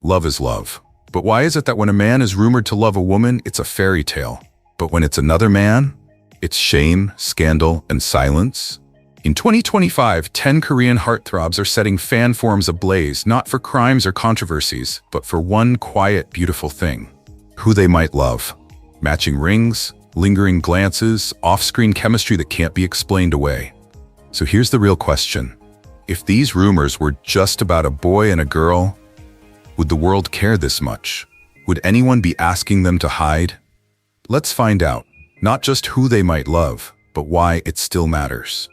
Love is love. But why is it that when a man is rumored to love a woman, it's a fairy tale? But when it's another man, it's shame, scandal, and silence? In 2025, 10 Korean heartthrobs are setting fan forums ablaze, not for crimes or controversies, but for one quiet, beautiful thing: who they might love. Matching rings, lingering glances, off-screen chemistry that can't be explained away. So here's the real question. If these rumors were just about a boy and a girl, would the world care this much? Would anyone be asking them to hide? Let's find out, not just who they might love, but why it still matters.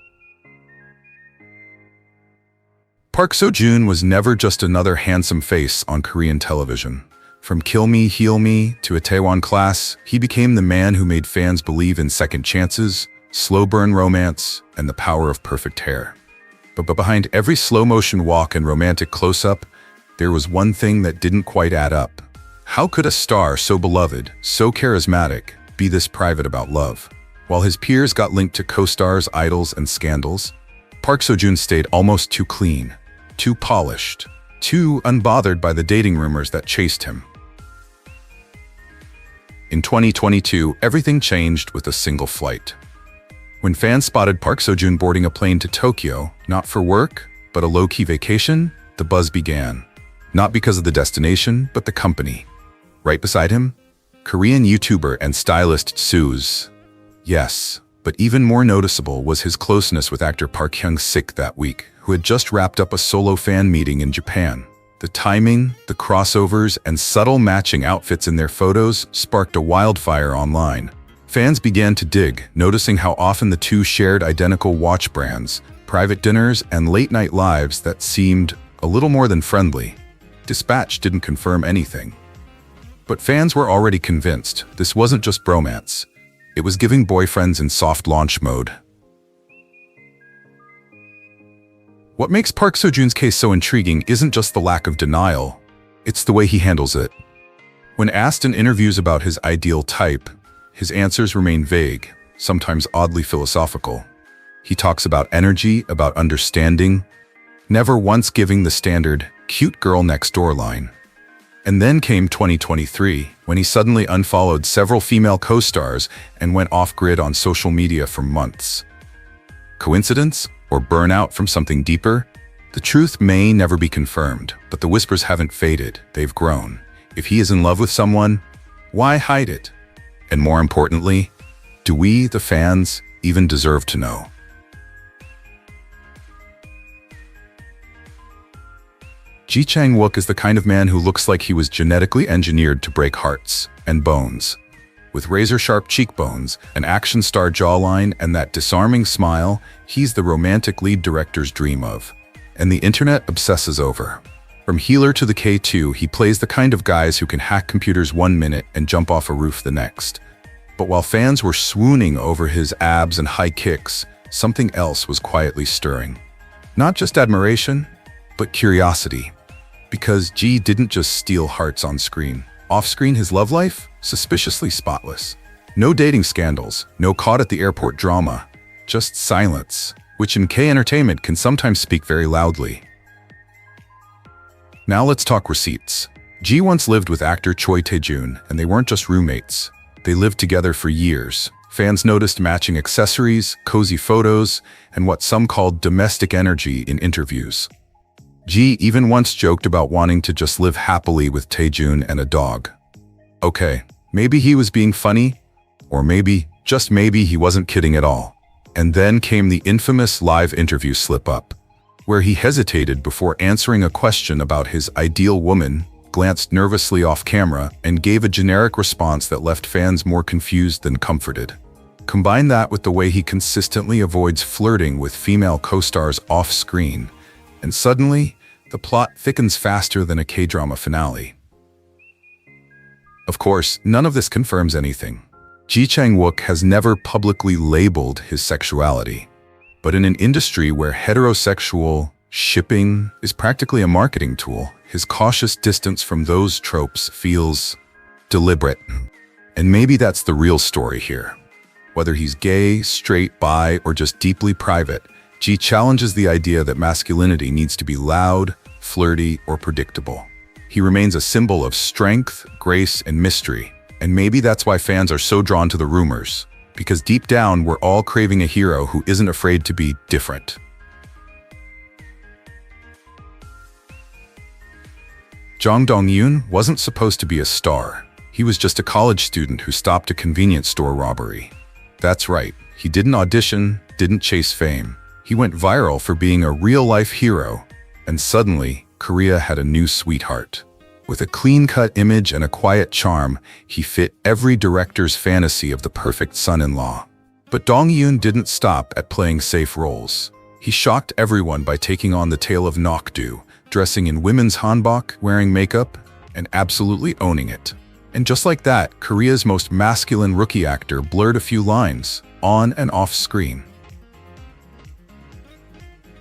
Park Seo-joon was never just another handsome face on Korean television. From Kill Me, Heal Me to Itaewon Class, he became the man who made fans believe in second chances, slow burn romance, and the power of perfect hair. But behind every slow-motion walk and romantic close-up, there was one thing that didn't quite add up. How could a star so beloved, so charismatic, be this private about love? While his peers got linked to co-stars, idols, and scandals, Park Seo-joon stayed almost too clean, too polished, too unbothered by the dating rumors that chased him. In 2022, everything changed with a single flight. When fans spotted Park Seo-joon boarding a plane to Tokyo, not for work, but a low-key vacation, the buzz began. Not because of the destination, but the company. Right beside him, Korean YouTuber and stylist Suze. Yes, but even more noticeable was his closeness with actor Park Hyung-sik that week, who had just wrapped up a solo fan meeting in Japan. The timing, the crossovers, and subtle matching outfits in their photos sparked a wildfire online. Fans began to dig, noticing how often the two shared identical watch brands, private dinners, and late-night lives that seemed a little more than friendly. Dispatch didn't confirm anything. But fans were already convinced this wasn't just bromance. It was giving boyfriends in soft launch mode. What makes Park Seo-joon's case so intriguing isn't just the lack of denial, it's the way he handles it. When asked in interviews about his ideal type, his answers remain vague, sometimes oddly philosophical. He talks about energy, about understanding, never once giving the standard, cute girl next door line. And then came 2023, when he suddenly unfollowed several female co-stars and went off-grid on social media for months. Coincidence? Or burnout from something deeper? The truth may never be confirmed, but the whispers haven't faded, they've grown. If he is in love with someone, why hide it? And more importantly, do we, the fans, even deserve to know? Chang-wook is the kind of man who looks like he was genetically engineered to break hearts and bones. With razor-sharp cheekbones, an action star jawline, and that disarming smile, he's the romantic lead directors dream of. And the internet obsesses over. From Healer to the K2, he plays the kind of guys who can hack computers 1 minute and jump off a roof the next. But while fans were swooning over his abs and high kicks, something else was quietly stirring. Not just admiration, but curiosity. Because Ji didn't just steal hearts on screen. Off-screen, his love life? Suspiciously spotless. No dating scandals, no caught at the airport drama. Just silence, which in K-entertainment can sometimes speak very loudly. Now let's talk receipts. Ji once lived with actor Choi Tae-joon, and they weren't just roommates. They lived together for years. Fans noticed matching accessories, cozy photos, and what some called domestic energy in interviews. Ji even once joked about wanting to just live happily with Tae-joon and a dog. Okay, maybe he was being funny, or maybe, just maybe, he wasn't kidding at all. And then came the infamous live interview slip-up, where he hesitated before answering a question about his ideal woman, glanced nervously off camera, and gave a generic response that left fans more confused than comforted. Combine that with the way he consistently avoids flirting with female co-stars off-screen, and suddenly, the plot thickens faster than a K-drama finale. Of course, none of this confirms anything. Chang-wook has never publicly labeled his sexuality. But in an industry where heterosexual shipping is practically a marketing tool, his cautious distance from those tropes feels deliberate. And maybe that's the real story here. Whether he's gay, straight, bi, or just deeply private, Ji challenges the idea that masculinity needs to be loud, flirty, or predictable. He remains a symbol of strength, grace, and mystery. And maybe that's why fans are so drawn to the rumors. Because deep down, we're all craving a hero who isn't afraid to be different. Jang Dong-yoon wasn't supposed to be a star. He was just a college student who stopped a convenience store robbery. That's right, he didn't audition, didn't chase fame. He went viral for being a real-life hero. And suddenly, Korea had a new sweetheart. With a clean-cut image and a quiet charm, he fit every director's fantasy of the perfect son-in-law. But Dong-yoon didn't stop at playing safe roles. He shocked everyone by taking on the tale of Nok-do, dressing in women's hanbok, wearing makeup, and absolutely owning it. And just like that, Korea's most masculine rookie actor blurred a few lines, on and off screen.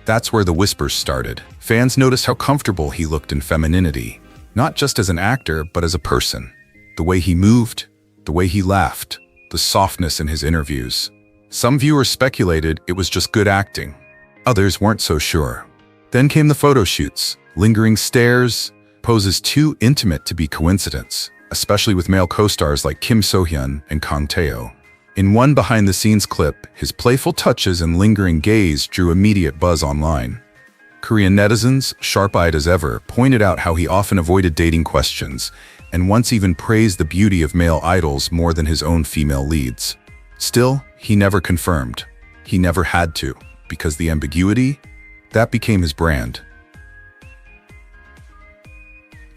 That's where the whispers started. Fans noticed how comfortable he looked in femininity, not just as an actor, but as a person. The way he moved, the way he laughed, the softness in his interviews. Some viewers speculated it was just good acting. Others weren't so sure. Then came the photo shoots, lingering stares, poses too intimate to be coincidence, especially with male co-stars like Kim So-hyun and Kang Tae-ho. In one behind-the-scenes clip, his playful touches and lingering gaze drew immediate buzz online. Korean netizens, sharp-eyed as ever, pointed out how he often avoided dating questions, and once even praised the beauty of male idols more than his own female leads. Still, he never confirmed. He never had to, because the ambiguity, that became his brand.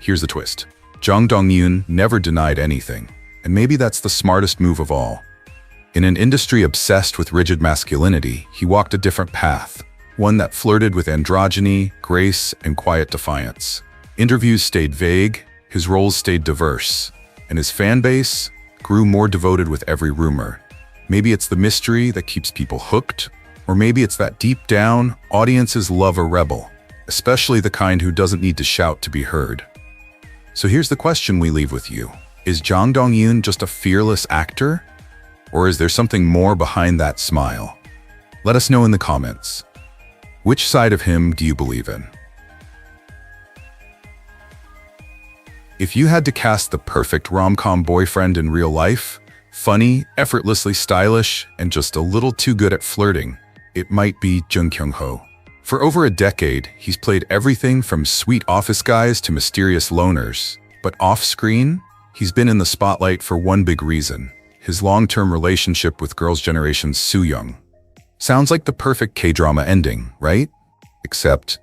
Here's the twist. Jang Dong-yoon never denied anything, and maybe that's the smartest move of all. In an industry obsessed with rigid masculinity, he walked a different path, one that flirted with androgyny, grace, and quiet defiance. Interviews stayed vague, his roles stayed diverse, and his fan base grew more devoted with every rumor. Maybe it's the mystery that keeps people hooked, or maybe it's that deep down, audiences love a rebel, especially the kind who doesn't need to shout to be heard. So here's the question we leave with you. Is Jang Dong-yoon just a fearless actor? Or is there something more behind that smile? Let us know in the comments. Which side of him do you believe in? If you had to cast the perfect rom-com boyfriend in real life, funny, effortlessly stylish, and just a little too good at flirting, it might be Jung Kyung-ho. For over a decade, he's played everything from sweet office guys to mysterious loners. But off-screen, he's been in the spotlight for one big reason: his long-term relationship with Girls' Generation's Soo-young. Sounds like the perfect K-drama ending, right? Except,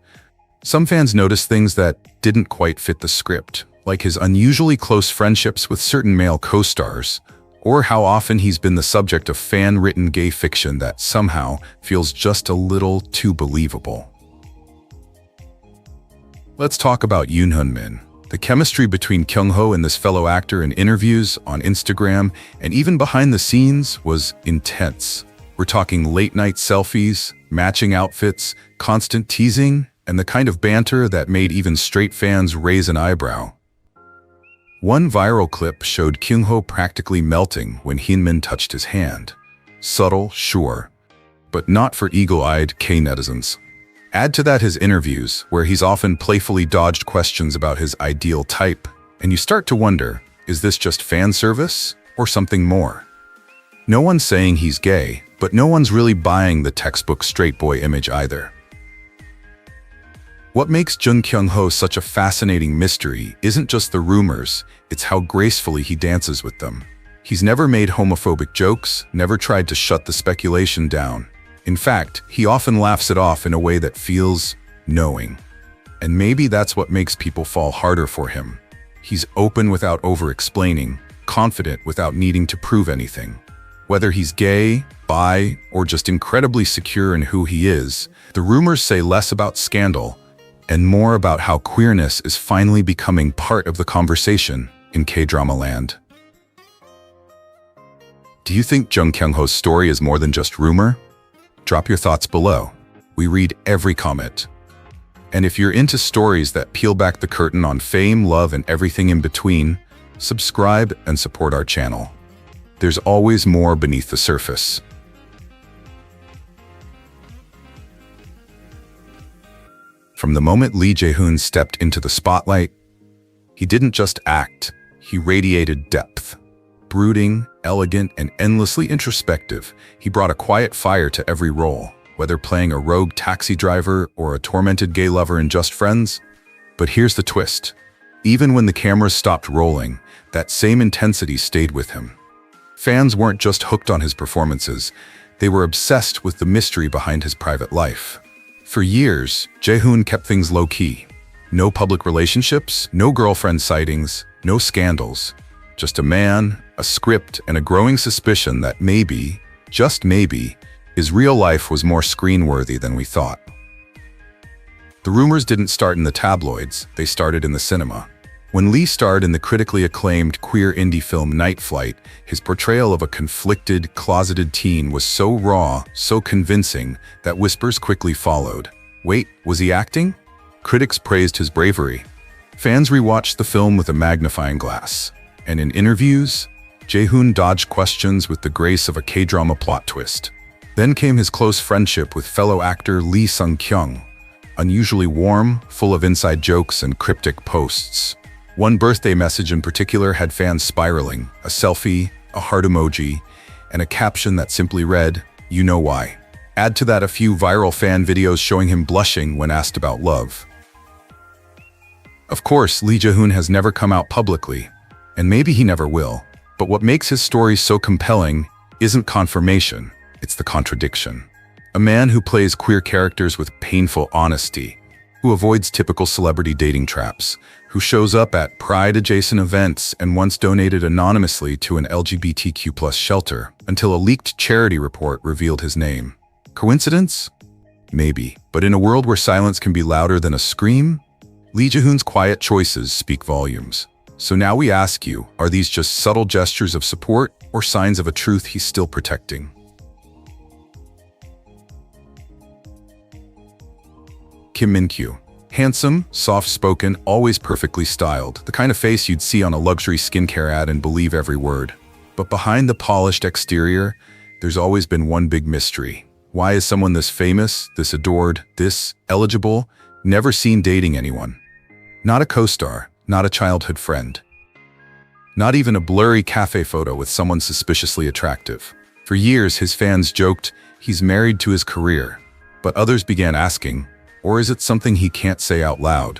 some fans noticed things that didn't quite fit the script, like his unusually close friendships with certain male co-stars, or how often he's been the subject of fan-written gay fiction that somehow feels just a little too believable. Let's talk about Yoon-min. The chemistry between Kyung-ho and this fellow actor in interviews, on Instagram, and even behind the scenes was intense. We're talking late-night selfies, matching outfits, constant teasing, and the kind of banter that made even straight fans raise an eyebrow. One viral clip showed Kyung-ho practically melting when Min-kyu touched his hand. Subtle, sure, but not for eagle-eyed K-netizens. Add to that his interviews, where he's often playfully dodged questions about his ideal type, and you start to wonder, is this just fan service or something more? No one's saying he's gay, but no one's really buying the textbook straight boy image either. What makes Jung Kyung-ho such a fascinating mystery isn't just the rumors, it's how gracefully he dances with them. He's never made homophobic jokes, never tried to shut the speculation down. In fact, he often laughs it off in a way that feels knowing. And maybe that's what makes people fall harder for him. He's open without over-explaining, confident without needing to prove anything. Whether he's gay, bi, or just incredibly secure in who he is, the rumors say less about scandal and more about how queerness is finally becoming part of the conversation in K-drama land. Do you think Jung Kyung-ho's story is more than just rumor? Drop your thoughts below. We read every comment. And if you're into stories that peel back the curtain on fame, love, and everything in between, subscribe and support our channel. There's always more beneath the surface. From the moment Je-hoon stepped into the spotlight, He didn't just act, he radiated depth. Brooding, elegant, and endlessly introspective, he brought a quiet fire to every role, whether playing a rogue taxi driver or a tormented gay lover in Just Friends. But here's the twist. Even when the cameras stopped rolling, that same intensity stayed with him. Fans weren't just hooked on his performances, they were obsessed with the mystery behind his private life. For years, Je-hoon kept things low-key. No public relationships, no girlfriend sightings, no scandals. Just a man, a script, and a growing suspicion that maybe, just maybe, his real life was more screen-worthy than we thought. The rumors didn't start in the tabloids, they started in the cinema. When Lee starred in the critically acclaimed queer indie film Night Flight, his portrayal of a conflicted, closeted teen was so raw, so convincing, that whispers quickly followed. Wait, was he acting? Critics praised his bravery. Fans rewatched the film with a magnifying glass. And in interviews, Je-hoon dodged questions with the grace of a K-drama plot twist. Then came his close friendship with fellow actor Lee Sung-kyung, unusually warm, full of inside jokes and cryptic posts. One birthday message in particular had fans spiraling, a selfie, a heart emoji, and a caption that simply read, "You know why." Add to that a few viral fan videos showing him blushing when asked about love. Of course, Lee Je-hoon has never come out publicly, and maybe he never will. But what makes his story so compelling isn't confirmation, it's the contradiction. A man who plays queer characters with painful honesty, who avoids typical celebrity dating traps, who shows up at Pride-adjacent events and once donated anonymously to an LGBTQ+ shelter until a leaked charity report revealed his name. Coincidence? Maybe. But in a world where silence can be louder than a scream, Lee Je-hoon's quiet choices speak volumes. So now we ask you, are these just subtle gestures of support or signs of a truth he's still protecting? Min-kyu. Handsome, soft-spoken, always perfectly styled, the kind of face you'd see on a luxury skincare ad and believe every word. But behind the polished exterior, there's always been one big mystery. Why is someone this famous, this adored, this eligible, never seen dating anyone? Not a co-star, not a childhood friend. Not even a blurry cafe photo with someone suspiciously attractive. For years, his fans joked, he's married to his career. But others began asking, or is it something he can't say out loud?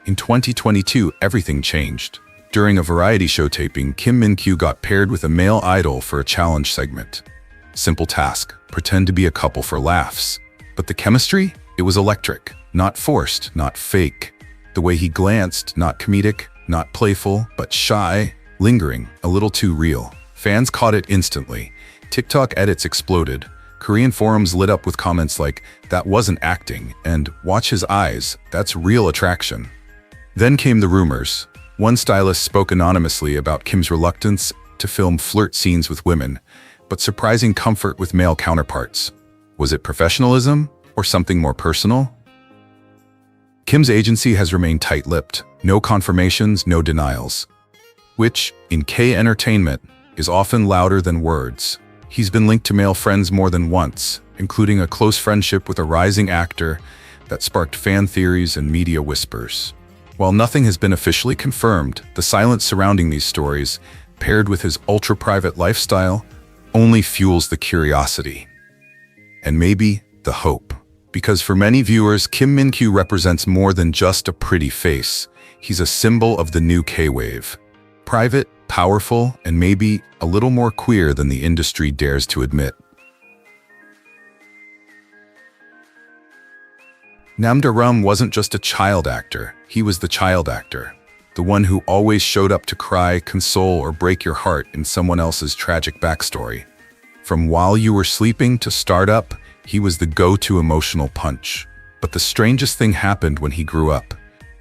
In 2022, everything changed. During a variety show taping, Min-kyu got paired with a male idol for a challenge segment. Simple task, pretend to be a couple for laughs. But the chemistry? It was electric. Not forced, not fake. The way he glanced, not comedic, not playful, but shy, lingering, a little too real. Fans caught it instantly. TikTok edits exploded. Korean forums lit up with comments like, "That wasn't acting," and "Watch his eyes, that's real attraction." Then came the rumors. One stylist spoke anonymously about Kim's reluctance to film flirt scenes with women, but surprising comfort with male counterparts. Was it professionalism or something more personal? Kim's agency has remained tight-lipped. No confirmations, no denials. Which, in K-entertainment, is often louder than words. He's been linked to male friends more than once, including a close friendship with a rising actor that sparked fan theories and media whispers. While nothing has been officially confirmed, the silence surrounding these stories, paired with his ultra-private lifestyle, only fuels the curiosity. And maybe the hope. Because for many viewers, Min-kyu represents more than just a pretty face. He's a symbol of the new K-wave. Private, powerful, and maybe a little more queer than the industry dares to admit. Da-reum wasn't just a child actor, he was the child actor. The one who always showed up to cry, console, or break your heart in someone else's tragic backstory. From While You Were Sleeping to Startup, he was the go-to emotional punch. But the strangest thing happened when he grew up.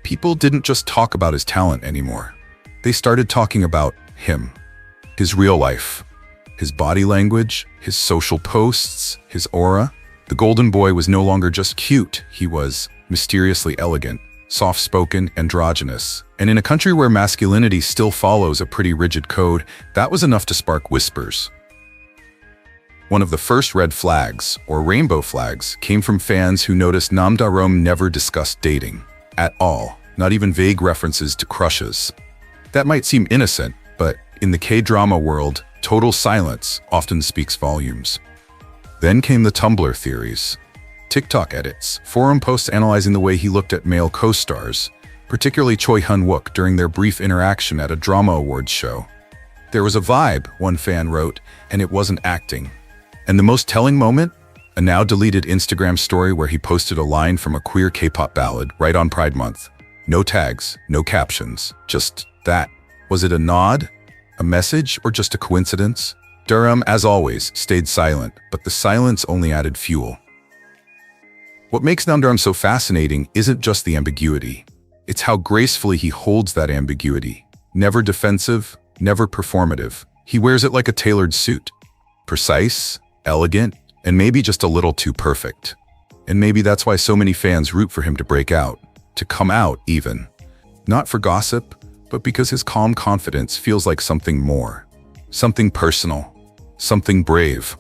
People didn't just talk about his talent anymore. They started talking about him, his real life, his body language, his social posts, his aura. The golden boy was no longer just cute, he was mysteriously elegant, soft-spoken, androgynous. And in a country where masculinity still follows a pretty rigid code, that was enough to spark whispers. One of the first red flags, or rainbow flags, came from fans who noticed Da-reum never discussed dating. At all. not even vague references to crushes. That might seem innocent, but in the K-drama world, total silence often speaks volumes. Then came the Tumblr theories. TikTok edits, forum posts analyzing the way he looked at male co-stars, particularly Choi Hyun-wook during their brief interaction at a drama awards show. There was a vibe, one fan wrote, and it wasn't acting. And the most telling moment? A now-deleted Instagram story where he posted a line from a queer K-pop ballad right on Pride Month. No tags, no captions, just that. Was it a nod, a message, or just a coincidence? Da-reum, as always, stayed silent, but the silence only added fuel. What makes Da-reum so fascinating isn't just the ambiguity. It's how gracefully he holds that ambiguity. Never defensive, never performative. He wears it like a tailored suit. Precise, elegant, and maybe just a little too perfect. And maybe that's why so many fans root for him to break out, to come out even. Not for gossip, but because his calm confidence feels like something more. Something personal, something brave.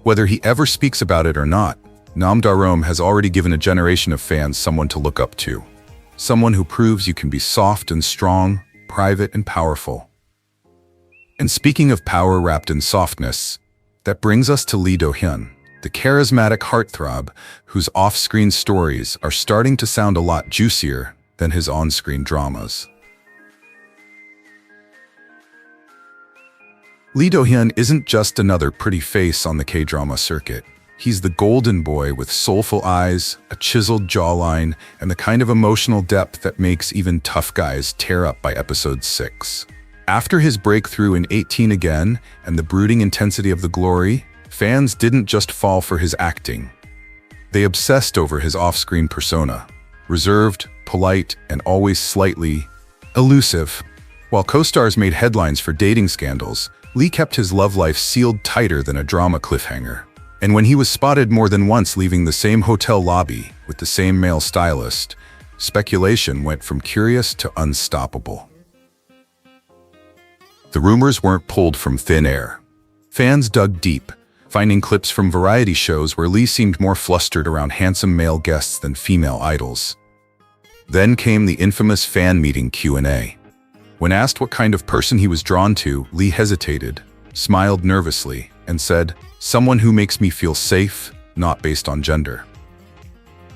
Whether he ever speaks about it or not, Da-reum has already given a generation of fans someone to look up to. Someone who proves you can be soft and strong, private and powerful. And speaking of power wrapped in softness, that brings us to Lee Do-hyun, the charismatic heartthrob whose off-screen stories are starting to sound a lot juicier than his on-screen dramas. Lee Do-hyun isn't just another pretty face on the K-drama circuit. He's the golden boy with soulful eyes, a chiseled jawline, and the kind of emotional depth that makes even tough guys tear up by episode 6. After his breakthrough in 18 Again and the brooding intensity of The Glory, fans didn't just fall for his acting. They obsessed over his off-screen persona. Reserved, polite, and always slightly elusive. While co-stars made headlines for dating scandals, Lee kept his love life sealed tighter than a drama cliffhanger. And when he was spotted more than once leaving the same hotel lobby with the same male stylist, speculation went from curious to unstoppable. The rumors weren't pulled from thin air. Fans dug deep, finding clips from variety shows where Lee seemed more flustered around handsome male guests than female idols. Then came the infamous fan meeting Q&A. When asked what kind of person he was drawn to, Lee hesitated, smiled nervously, and said, "Someone who makes me feel safe, not based on gender."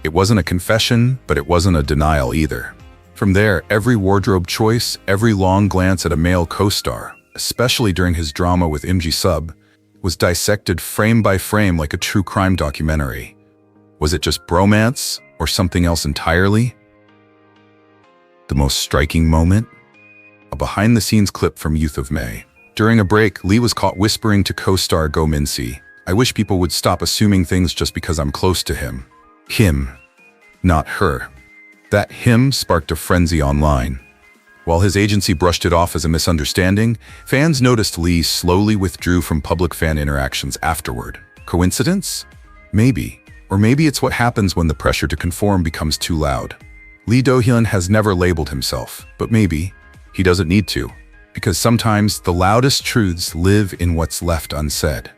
It wasn't a confession, but it wasn't a denial either. From there, every wardrobe choice, every long glance at a male co-star, especially during his drama with Im-ji-sub, was dissected frame by frame like a true crime documentary. Was it just bromance, or something else entirely? The most striking moment? A behind-the-scenes clip from Youth of May. During a break, Lee was caught whispering to co-star Go Min-si, "I wish people would stop assuming things just because I'm close to him." Him, not her. That him sparked a frenzy online. While his agency brushed it off as a misunderstanding, fans noticed Lee slowly withdrew from public fan interactions afterward. Coincidence? Maybe. Or maybe it's what happens when the pressure to conform becomes too loud. Lee Do-hyun has never labeled himself, but maybe he doesn't need to. Because sometimes the loudest truths live in what's left unsaid.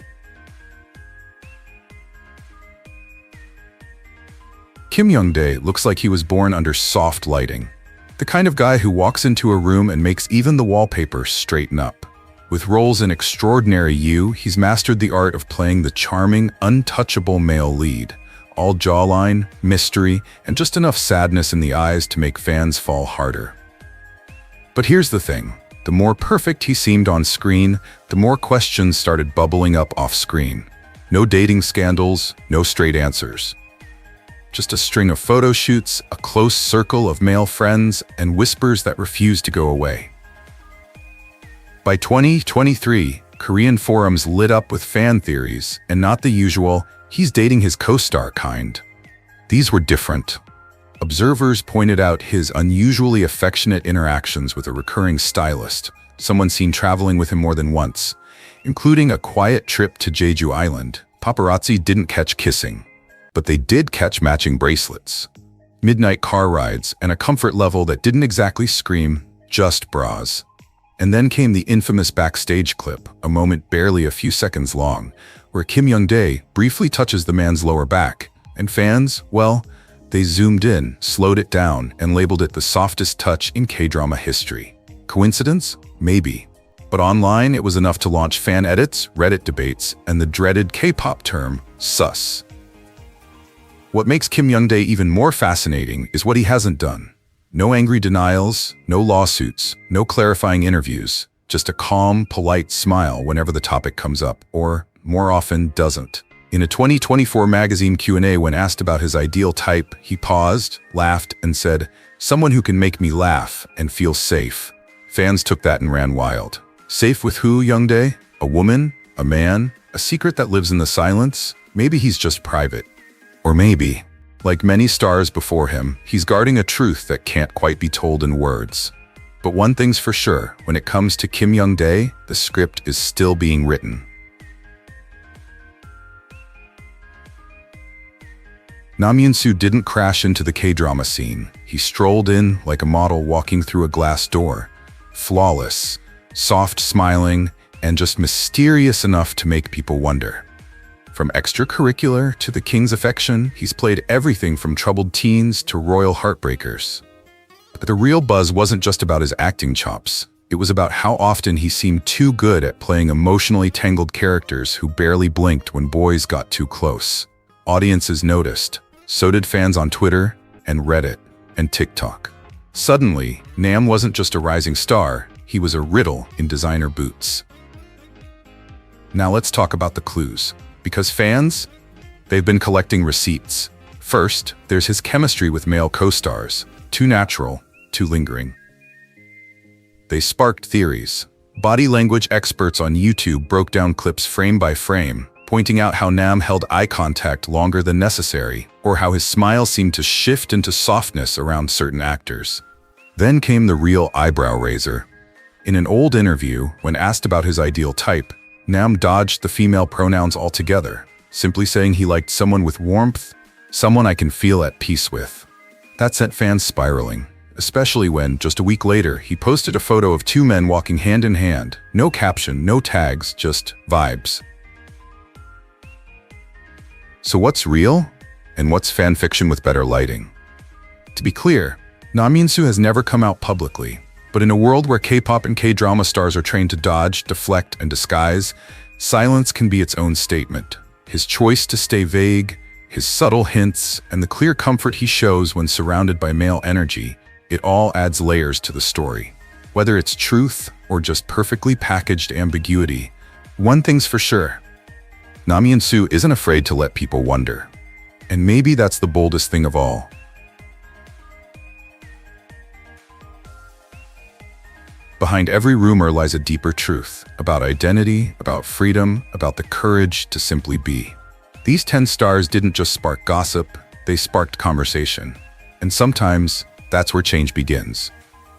Kim Young-dae looks like he was born under soft lighting. The kind of guy who walks into a room and makes even the wallpaper straighten up. With roles in Extraordinary You, he's mastered the art of playing the charming, untouchable male lead. All jawline, mystery, and just enough sadness in the eyes to make fans fall harder. But here's the thing. The more perfect he seemed on screen, the more questions started bubbling up off-screen. No dating scandals, no straight answers. Just a string of photo shoots, a close circle of male friends, and whispers that refused to go away. By 2023, Korean forums lit up with fan theories, and not the usual, "he's dating his co-star" kind. These were different. Observers pointed out his unusually affectionate interactions with a recurring stylist, someone seen traveling with him more than once, including a quiet trip to Jeju Island. Paparazzi didn't catch kissing, but they did catch matching bracelets, midnight car rides, and a comfort level that didn't exactly scream, just bras. And then came the infamous backstage clip, a moment barely a few seconds long, where Kim Young-dae briefly touches the man's lower back, and fans, well, They zoomed in, slowed it down, and labeled it the softest touch in K-drama history. Coincidence? Maybe. But online, it was enough to launch fan edits, Reddit debates, and the dreaded K-pop term, sus. What makes Kim Young-dae even more fascinating is what he hasn't done. No angry denials, no lawsuits, no clarifying interviews, just a calm, polite smile whenever the topic comes up, or, more often, doesn't. In a 2024 magazine Q&A when asked about his ideal type, he paused, laughed, and said, "Someone who can make me laugh and feel safe." Fans took that and ran wild. Safe with who, Young-dae? A woman? A man? A secret that lives in the silence? Maybe he's just private. Or maybe, like many stars before him, he's guarding a truth that can't quite be told in words. But one thing's for sure, when it comes to Kim Young-dae, the script is still being written. Yoon-su didn't crash into the K-drama scene. He strolled in like a model walking through a glass door. Flawless, soft smiling, and just mysterious enough to make people wonder. From extracurricular to the king's affection, he's played everything from troubled teens to royal heartbreakers. But the real buzz wasn't just about his acting chops. It was about how often he seemed too good at playing emotionally tangled characters who barely blinked when boys got too close. Audiences noticed. So did fans on Twitter and Reddit and TikTok. Suddenly, Nam wasn't just a rising star, he was a riddle in designer boots. Now let's talk about the clues. Because fans, they've been collecting receipts. First, there's his chemistry with male co-stars. Too natural, too lingering. They sparked theories. Body language experts on YouTube broke down clips frame by frame, pointing out how Nam held eye contact longer than necessary, or how his smile seemed to shift into softness around certain actors. Then came the real eyebrow raiser. In an old interview, when asked about his ideal type, Nam dodged the female pronouns altogether, simply saying he liked someone with warmth, someone I can feel at peace with. That sent fans spiraling, especially when, just a week later, he posted a photo of two men walking hand in hand. No caption, no tags, just vibes. So what's real, and what's fan fiction with better lighting? To be clear, Yoon-su has never come out publicly, but in a world where K-pop and K-drama stars are trained to dodge, deflect, and disguise, silence can be its own statement. His choice to stay vague, his subtle hints, and the clear comfort he shows when surrounded by male energy, it all adds layers to the story. Whether it's truth or just perfectly packaged ambiguity, one thing's for sure. Yoon-su isn't afraid to let people wonder. And maybe that's the boldest thing of all. Behind every rumor lies a deeper truth about identity, about freedom, about the courage to simply be. These 10 stars didn't just spark gossip, they sparked conversation. And sometimes, that's where change begins.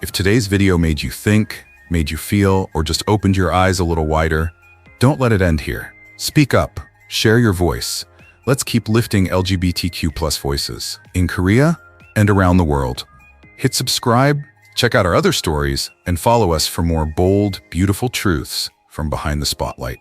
If today's video made you think, made you feel, or just opened your eyes a little wider, don't let it end here. Speak up, share your voice. Let's keep lifting LGBTQ+ voices in Korea and around the world. Hit subscribe, check out our other stories, and follow us for more bold, beautiful truths from behind the spotlight.